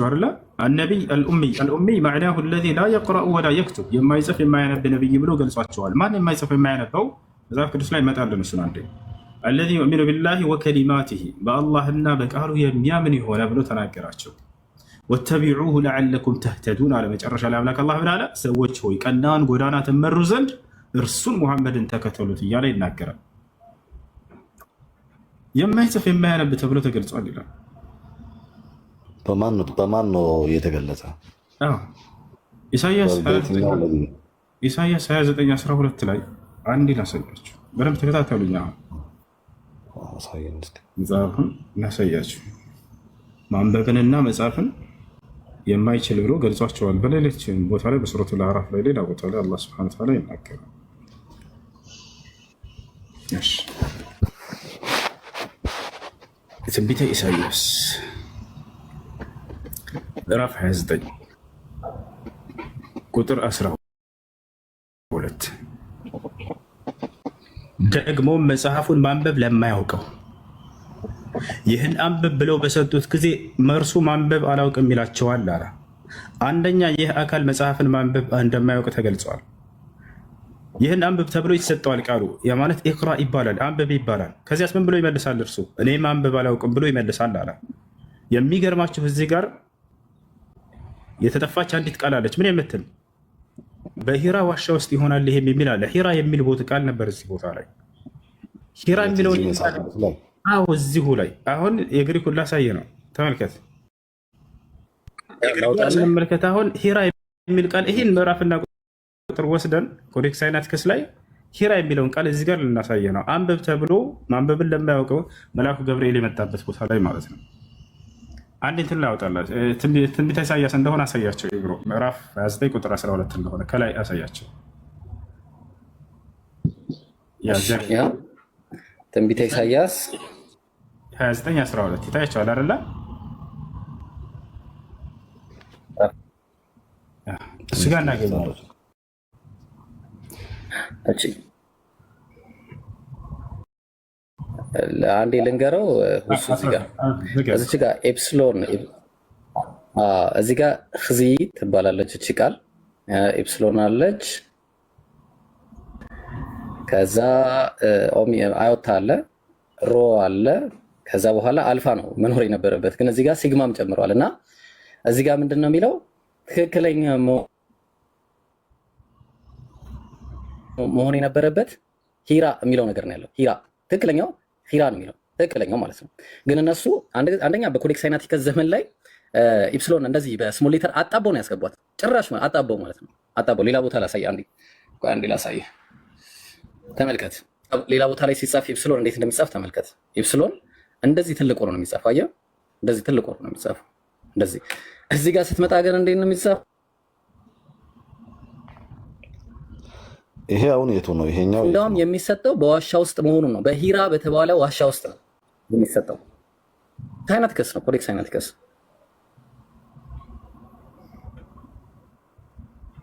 አያችሁ አይደለ? النبي الأمي معناه الذي لا يقرأ ولا يكتب የማይጽፍ የማያነብ ነብይ ብሎ ገልጿቸዋል። ማን የማይጽፍ የማያነበው መጽሐፍ ቅዱስ ላይ ይመጣልን እሱን አንዴ الذي يؤمن بالله وكلماته በአላህና በቃሉ የሚያምን የሆነ ብሎ ተናገራቸው። ወተቢዑሁ ለዓለኩም ተህተዱን አለ። መጨረሻ ላይ አምላክ አላህ ምን አለ? ሰዎች ሆይ ቀናን ጎዳና ትመሩ ዘንድ እርሱን ሙሐመድን ተከተሉት እያለ ይናገራል። የማይጽፍ የማያነብ ተብሎ ተገልጿል ይላል። በማን ነው የተገለጸ? ኢሳያስ 29:12 ላይ አንድ ላሳያችሁ። በደንብ ተከታተሉኝ። መጽሐፍን ላሳያችሁ። ማንበብንና መጽሐፍን የማይችል ብሎ ገልጿቸዋል። በሌሎች ቦታ ላይ በሱረቱል አዕራፍ ላይ ሌላ ቦታ ላይ አላህ ሱብሓነሁ ወተዓላ ይናገራል። እሺ ትንቢተ ኢሳያስ ምዕራፍ 29 ቁጥር 12 ደግሞ መጽሐፉን ማንበብ ለማያውቀው ይህን አንብብ ብለው በሰጡት ጊዜ መርሱ ማንበብ አላውቅም ይላቸዋል አለ። አንደኛ ይህ አካል መጽሐፍን ማንበብ እንደማያውቅ ተገልጿል። ይህን አንብብ ተብሎ ይሰጠዋል ቃሉ። ያ ማለት ኢቅራ ይባላል፣ አንብብ ይባላል። ከዚያስ ምን ብሎ ይመልሳል? እርሱ እኔ ማንበብ አላውቅም ብሎ ይመልሳል አለ። የሚገርማችሁ እዚህ ጋር የተጠፋች አንዲት ቃል አለች። ምን የምትል በሂራ ዋሻ ውስጥ ይሆናል ይሄም የሚል አለ። ሂራ የሚል ቦታ ቃል ነበር እዚህ ቦታ ላይ ሂራ የሚለው እዚሁ ላይ አሁን የግሪኩን ላሳየ ነው። ተመልከት እንመልከት። አሁን ሂራ የሚል ቃል ይህን ምዕራፍና ቁጥር ወስደን ኮዴክስ ሳይናቲክስ ላይ ሂራ የሚለውን ቃል እዚህ ጋር ልናሳየ ነው። አንብብ ተብሎ ማንበብን ለማያውቀው መልአኩ ገብርኤል የመጣበት ቦታ ላይ ማለት ነው። አንድ እንትን ላውጣላችሁ። ትንቢተ ኢሳያስ እንደሆነ አሳያቸው። ይብሮ ምዕራፍ 29 ቁጥር 12 እንደሆነ ከላይ አሳያቸው። ትንቢተ ኢሳያስ 29:12 ይታያቸዋል አይደለ? እሱ ጋር እናገኛለን። እቺ አንዴ ልንገረው። እዚህ ጋር ኤፕሲሎን እዚህ ጋር ኽዚ ትባላለች እቺ ቃል ኤፕሲሎን አለች። ከዛ አዮታ አለ፣ ሮ አለ። ከዛ በኋላ አልፋ ነው መኖር የነበረበት፣ ግን እዚህ ጋር ሲግማም ጨምሯል። እና እዚህ ጋር ምንድን ነው የሚለው ትክክለኛ መሆን የነበረበት ሂራ የሚለው ነገር ነው ያለው። ሂራ ትክክለኛው ሂራ ነው የሚለው ትክክለኛው ማለት ነው። ግን እነሱ አንደኛ በኮዴክስ ሳይናቲከስ ዘመን ላይ ኢፕሲሎን እንደዚህ በስሞል ሌተር አጣበው ነው ያስገቧት። ጭራሽ አጣበው ማለት ነው። አጣበው ሌላ ቦታ ላሳይ፣ አንዴ ላሳይ። ተመልከት፣ ሌላ ቦታ ላይ ሲጻፍ ኢፕሲሎን እንዴት እንደሚጻፍ ተመልከት። ኢፕሲሎን እንደዚህ ትልቅ ሆኖ ነው የሚጻፈው። አየህ፣ እንደዚህ ትልቅ ሆኖ ነው የሚጻፈው። እንደዚህ እዚህ ጋር ስትመጣ ግን እንዴት ነው የሚጻፈው? ይሄ አሁን የቱ ነው? ይሄኛው እንደውም የሚሰጠው በዋሻ ውስጥ መሆኑ ነው። በሂራ በተባለ ዋሻ ውስጥ ነው የሚሰጠው። ሳይናቲከስ ነው፣ ኮዴክስ ሳይናቲከስ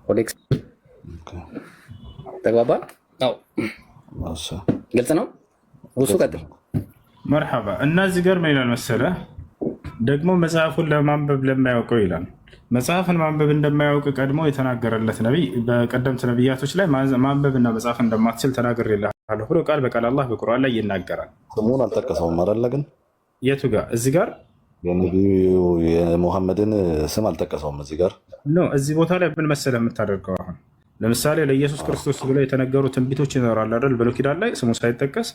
ኮዴክስ። ተግባባን? አዎ፣ ግልጽ ነው። ውሱ ቀጥል። መርሐባ። እና እዚህ ጋር ምን ይላል መሰለህ? ደግሞ መጽሐፉን ለማንበብ ለማያውቀው ይላል። መጽሐፍን ማንበብ እንደማያውቅ ቀድሞ የተናገረለት ነቢይ በቀደምት ነቢያቶች ላይ ማንበብና መጽሐፍ እንደማትችል ተናግሬልሃለሁ ብሎ ቃል በቃል አላህ በቁርአን ላይ ይናገራል። ስሙን አልጠቀሰውም አይደለ? ግን የቱ ጋር? እዚህ ጋር የነቢዩ የሙሐመድን ስም አልጠቀሰውም። እዚህ ጋር እዚህ ቦታ ላይ ምን መሰለህ የምታደርገው? አሁን ለምሳሌ ለኢየሱስ ክርስቶስ ብለው የተነገሩ ትንቢቶች ይኖራሉ አይደል? ብሉይ ኪዳን ላይ ስሙ ሳይጠቀስ፣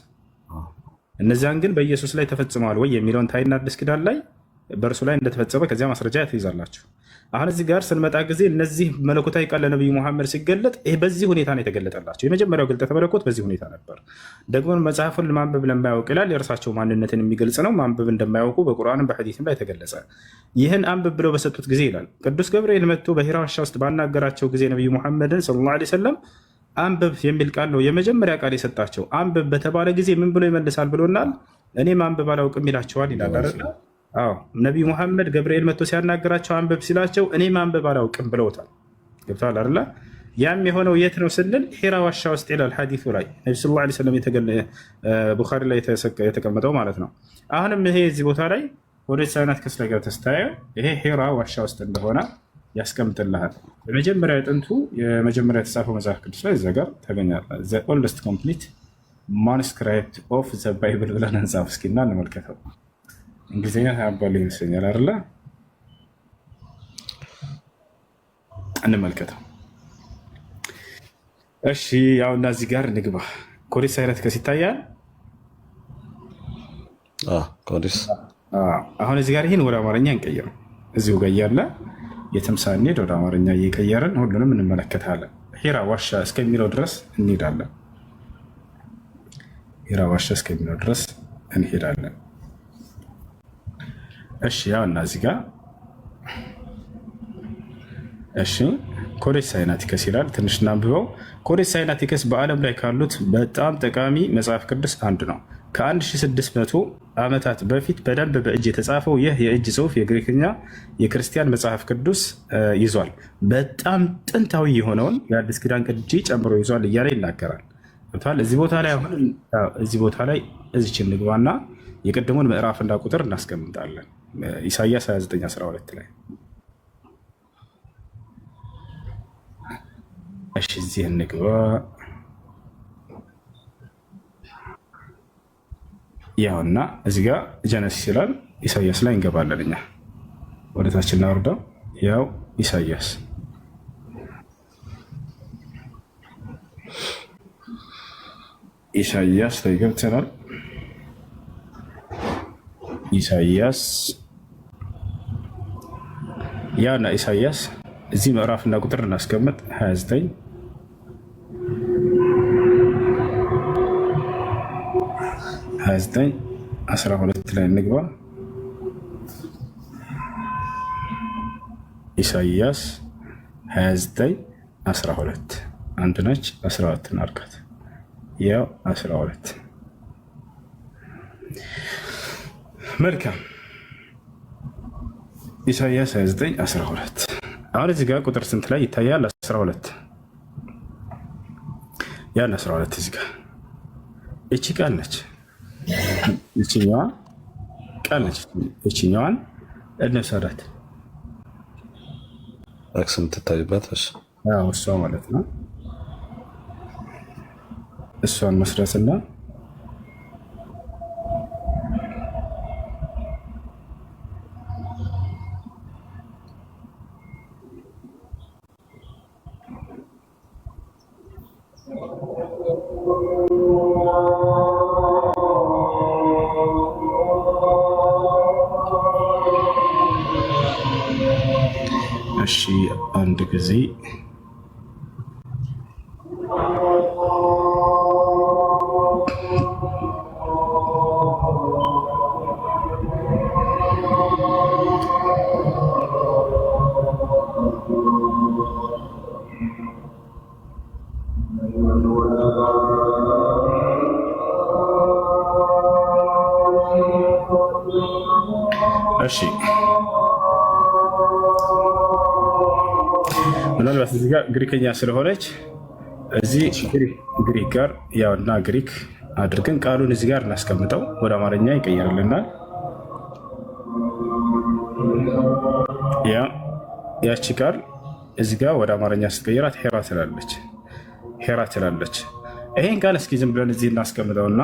እነዚያን ግን በኢየሱስ ላይ ተፈጽመዋል ወይ የሚለውን ታይና አዲስ ኪዳን ላይ በእርሱ ላይ እንደተፈጸመ ከዚያ ማስረጃ ትይዛላችሁ። አሁን እዚህ ጋር ስንመጣ ጊዜ እነዚህ መለኮታዊ ቃል ለነቢዩ ሙሐመድ ሲገለጥ ይህ በዚህ ሁኔታ ነው የተገለጠላቸው። የመጀመሪያው ግልጠተ መለኮት በዚህ ሁኔታ ነበር። ደግሞ መጽሐፉን ማንበብ ለማያውቅ ይላል። የእርሳቸው ማንነትን የሚገልጽ ነው። ማንበብ እንደማያውቁ በቁርአንም በሐዲስም ላይ ተገለጸ። ይህን አንብብ ብለው በሰጡት ጊዜ ይላል ቅዱስ ገብርኤል መጥቶ በሂራ ዋሻ ውስጥ ባናገራቸው ጊዜ ነቢዩ ሙሐመድን ሰለላሁ ዐለይሂ ወሰለም አንብብ የሚል ቃል ነው የመጀመሪያ ቃል የሰጣቸው። አንብብ በተባለ ጊዜ ምን ብሎ ይመልሳል ብሎናል? እኔ ማንበብ አላውቅም ይላቸዋል ይላል አይደል? አዎ ነቢዩ ሙሐመድ ገብርኤል መጥቶ ሲያናገራቸው አንብብ ሲላቸው እኔ ማንበብ አላውቅም ብለውታል። ገብቶሃል አይደል? ያም የሆነው የት ነው ስንል ሂራ ዋሻ ውስጥ ይላል ሐዲሱ ላይ ነብዩ ሰለላሁ ዐለይሂ ወሰለም ቡኻሪ ላይ የተቀመጠው ማለት ነው። አሁንም ይሄ እዚህ ቦታ ላይ ኮዴስ ሳይናቲከስ ላይ ገብተህ ስታየው ይሄ ሂራ ዋሻ ውስጥ እንደሆነ ያስቀምጥልሃል። በመጀመሪያ ጥንቱ የመጀመሪያ የተጻፈው መጽሐፍ ቅዱስ ላይ እዛ ጋር ታገኛለህ። ዘ ኦልደስት ኮምፕሊት ማኑስክሪፕት ኦፍ ዘ ባይብል ብለን እንጻፍ እስኪና እንመልከተው። እንግሊዝኛ ታባል ይመስለኛል አይደለ? እንመልከተው። እሺ ያው እና እዚህ ጋር ንግባ። ኮዴስ ሳይናቲከስ ይታያል። ኮዴስ አሁን እዚህ ጋር ይህን ወደ አማርኛ እንቀይረው። እዚሁ ጋር እያለ የትም ሳንሄድ ወደ አማርኛ እየቀየርን ሁሉንም እንመለከታለን። ሂራ ዋሻ እስከሚለው ድረስ እንሄዳለን። ሂራ ዋሻ እስከሚለው ድረስ እንሄዳለን። እሺ ያው እና እዚህ ጋር እሺ ኮዴስ ሳይናቲከስ ይላል። ትንሽ እናንብበው። ኮዴስ ሳይናቲከስ በዓለም ላይ ካሉት በጣም ጠቃሚ መጽሐፍ ቅዱስ አንዱ ነው። ከ1600 ዓመታት በፊት በደንብ በእጅ የተጻፈው ይህ የእጅ ጽሑፍ የግሪክኛ የክርስቲያን መጽሐፍ ቅዱስ ይዟል። በጣም ጥንታዊ የሆነውን የአዲስ ኪዳን ቅጂ ጨምሮ ይዟል እያለ ይናገራል። እዚህ ቦታ ላይ አሁን እዚህ ቦታ ላይ እዚች እንግባና የቀደሙን ምዕራፍና ቁጥር እናስቀምጣለን። ኢሳይያስ 29:12 ላይ እሺ፣ እዚህ እንግባ። ያውና እዚህ ጋር ጀነሲስ ይላል። ኢሳይያስ ላይ እንገባለን። እኛ ወደታች እናወርደው። ያው ኢሳይያስ ላይ ገብተናል። ኢሳይያስ ያውና ኢሳይያስ እዚህ ምዕራፍና ቁጥር እናስቀምጥ 29 12 ላይ እንግባ። ኢሳይያስ 29:12 አንድ ነች። 12 አርጋት። ያው 12 መልካም። ኢሳይያስ 29:12 አሁን እዚህ ጋር ቁጥር ስንት ላይ ይታያል? 12 ያን 12 እዚህ ጋር እቺ ቃል ነች። እቺኛዋ ቃል ነች። እቺኛዋን እንውሰዳት። አክሰም ትታይበት። እሷ ማለት ነው። እሷን መስረትና እሺ አንድ ጊዜ እሺ ምናልባት እዚህ ጋር ግሪክኛ ስለሆነች እዚህ ግሪክ ጋር ያውና ግሪክ አድርገን ቃሉን እዚህ ጋር እናስቀምጠው። ወደ አማርኛ ይቀየርልናል። ያቺ ቃል እዚህ ጋር ወደ አማርኛ ስትቀይራት ሄራ ትላለች። ይሄን ቃል እስኪ ዝም ብለን እዚህ እናስቀምጠውና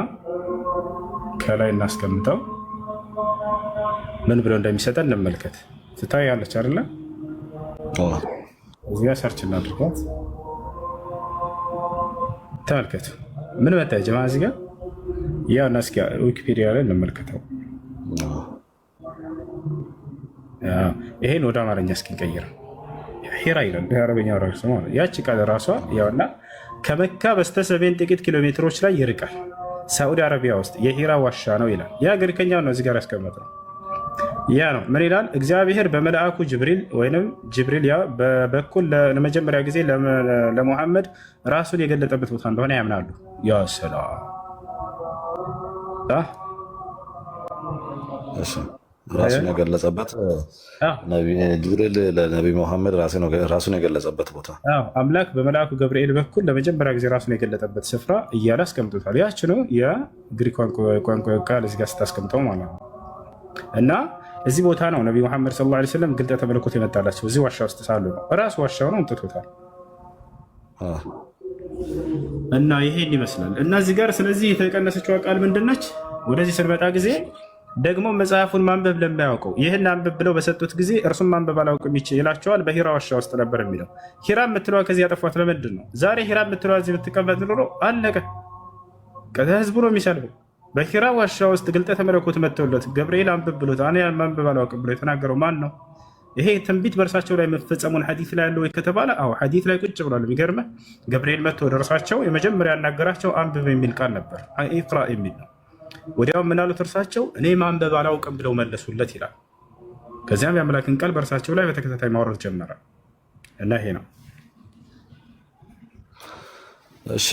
ከላይ እናስቀምጠው። ምን ብለው እንደሚሰጠን እንመልከት። ትታያለች አይደለ? እዚጋ ሰርች እናድርጋት። ተመልከቱ። ምን መጣ ጀማ? እዚጋ ያው እና እስኪ ዊኪፒዲያ ላይ እንመልከተው። ይሄን ወደ አማርኛ እስኪ እንቀይረው። ሂራ ይላል በአረበኛው ራሱ ማለት ያቺ ቃል ራሷ ያውና ከመካ በስተሰሜን ጥቂት ኪሎ ሜትሮች ላይ ይርቃል። ሳዑዲ አረቢያ ውስጥ የሂራ ዋሻ ነው ይላል። ያ ግሪከኛው ነው እዚህ ጋር ያስቀመጠው። ያ ነው ምን ይላል? እግዚአብሔር በመልአኩ ጅብሪል ወይንም ጅብሪል ያ በበኩል ለመጀመሪያ ጊዜ ለሙሐመድ ራሱን የገለጠበት ቦታ እንደሆነ ያምናሉ። ያ ሰላም ራሱን የገለጸበት ጅብሪል ለነቢ ሙሐመድ ራሱን የገለጸበት ቦታ አምላክ በመልአኩ ገብርኤል በኩል ለመጀመሪያ ጊዜ ራሱን የገለጠበት ስፍራ እያለ አስቀምጦታል። ያች ነው የግሪክ ቋንቋ ቃል እዚህ ጋር ስታስቀምጠው ማለት ነው። እና እዚህ ቦታ ነው ነቢ መሐመድ ሰለላሁ ዐለይሂ ወሰለም ግልጠተ መለኮት የመጣላቸው እዚህ ዋሻ ውስጥ ሳሉ ነው። ራሱ ዋሻው ነው እንጥቶታል። እና ይሄን ይመስላል። እና እዚህ ጋር ስለዚህ የተቀነሰችው ቃል ምንድነች? ወደዚህ ስንመጣ ጊዜ ደግሞ መጽሐፉን ማንበብ ለማያውቀው ይህን አንብብ ብለው በሰጡት ጊዜ እርሱም ማንበብ አላውቅም ይላቸዋል። በሂራ ዋሻ ውስጥ ነበር የሚለው። ሂራ የምትለዋ ከዚህ ያጠፏት ለምንድን ነው? ዛሬ ሂራ የምትለዋ እዚህ ብትቀመጥ ኖሮ አለቀ። ህዝቡ ነው የሚሰልበው። በሂራ ዋሻ ውስጥ ግልጠተ መለኮት መጥተውለት ገብርኤል አንብብ ብሎት እኔ ማንበብ አላውቅም ብሎ የተናገረው ማን ነው? ይሄ ትንቢት በእርሳቸው ላይ መፈጸሙን ሐዲስ ላይ ያለው ወይ ከተባለ አዎ ሐዲስ ላይ ቁጭ ብሏል። የሚገርምህ ገብርኤል መጥቶ ደርሳቸው የመጀመሪያ ያናገራቸው አንብብ የሚል ቃል ነበር፣ ኢቅራ የሚል ነው። ወዲያው ምን አሉት እርሳቸው? እኔ ማንበብ አላውቅም ብለው መለሱለት ይላል። ከዚያም የአምላክን ቃል በእርሳቸው ላይ በተከታታይ ማውረድ ጀመረ እና ይሄ ነው። እሺ